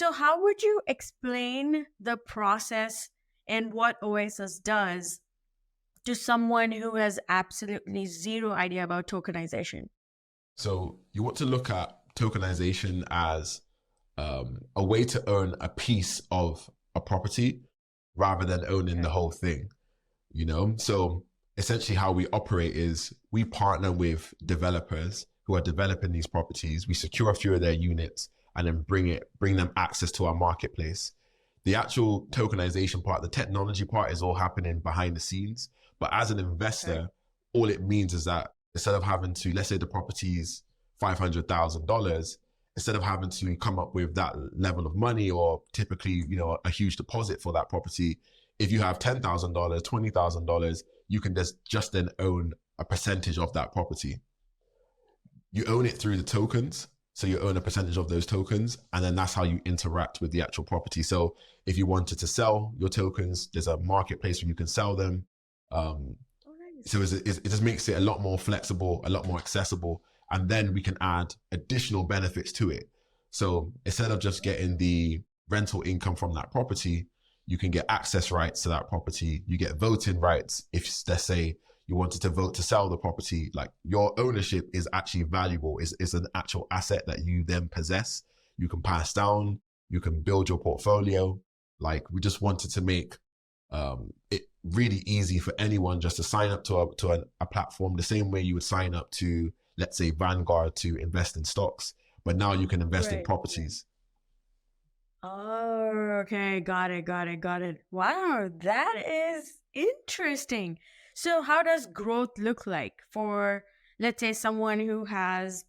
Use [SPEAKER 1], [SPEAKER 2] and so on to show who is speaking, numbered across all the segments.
[SPEAKER 1] So how would you explain the process and what Oasis does to someone who has absolutely zero idea about tokenization?
[SPEAKER 2] So you want to look at tokenization as a way to own a piece of a property rather than owning the whole thing, you know? So essentially how we operate is we partner with developers who are developing these properties. We secure a few of their units and then bring them access to our marketplace. The actual tokenization part, the technology part is all happening behind the scenes. But as an investor, all it means is that instead of having to, let's say the property's $500,000, instead of having to come up with that level of money or typically, a huge deposit for that property, if you have $10,000, $20,000, you can just then own a percentage of that property. You own it through the tokens. So you own a percentage of those tokens, and then that's how you interact with the actual property. So if you wanted to sell your tokens, there's a marketplace where you can sell them. So it just makes it a lot more flexible, a lot more accessible, and then we can add additional benefits to it. So instead of just getting the rental income from that property, you can get access rights to that property. You get voting rights. If, let's say, you wanted to vote to sell the property, like your ownership is actually valuable. It's an actual asset that you then possess. You can pass down, you can build your portfolio. Like, we just wanted to make it really easy for anyone just to sign up to a platform the same way you would sign up to, let's say, Vanguard to invest in stocks, but now you can invest in properties.
[SPEAKER 1] Oh, okay. Got it. Wow, that is interesting. So how does growth look like for, let's say, someone who has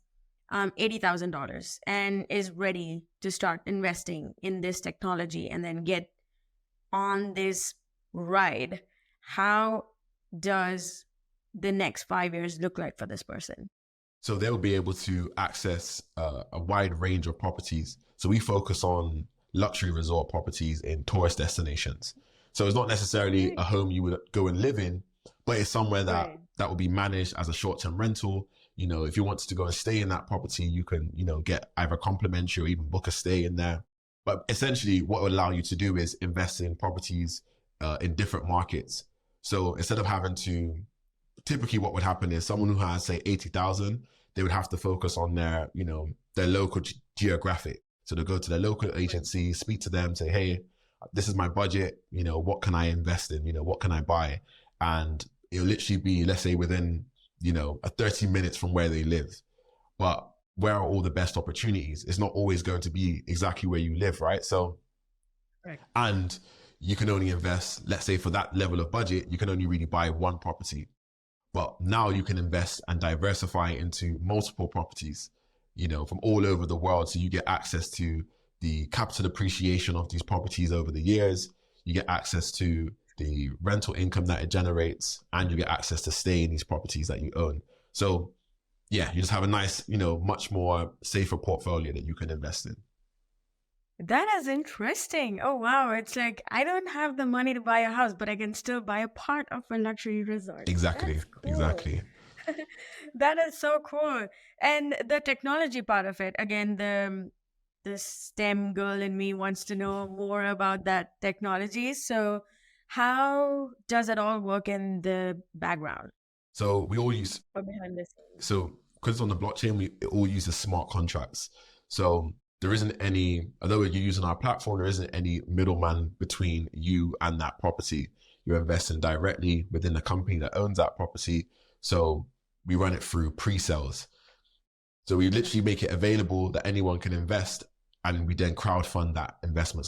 [SPEAKER 1] $80,000 and is ready to start investing in this technology and then get on this ride? How does the next 5 years look like for this person?
[SPEAKER 2] So they'll be able to access a wide range of properties. So we focus on luxury resort properties in tourist destinations. So it's not necessarily a home you would go and live in, but it's somewhere that will be managed as a short-term rental. If you wanted to go and stay in that property, you can, get either complimentary or even book a stay in there. But essentially what it would allow you to do is invest in properties in different markets. So instead of having to, typically what would happen is someone who has, say, 80,000, they would have to focus on their local geographic. So they'll go to their local agency, speak to them, say, hey, this is my budget, what can I invest in? What can I buy? And it'll literally be, let's say, within, a 30 minutes from where they live. But where are all the best opportunities? It's not always going to be exactly where you live, right? So, and you can only invest, let's say, for that level of budget, you can only really buy one property. But now you can invest and diversify into multiple properties, from all over the world. So you get access to the capital appreciation of these properties over the years. You get access to the rental income that it generates, and you get access to stay in these properties that you own. So yeah, you just have a nice, much more safer portfolio that you can invest in.
[SPEAKER 1] That is interesting. Oh, wow. It's like, I don't have the money to buy a house, but I can still buy a part of a luxury resort.
[SPEAKER 2] Exactly.
[SPEAKER 1] That's cool.
[SPEAKER 2] Exactly.
[SPEAKER 1] That is so cool. And the technology part of it, again, the STEM girl in me wants to know more about that technology. So how does it all work in the background?
[SPEAKER 2] So we all use,
[SPEAKER 1] Or behind the scenes?
[SPEAKER 2] so because it's on the blockchain, it all uses smart contracts. So there isn't any, although you're using our platform, there isn't any middleman between you and that property. You're investing directly within the company that owns that property. So we run it through pre-sales. So we literally make it available that anyone can invest, and we then crowdfund that investment.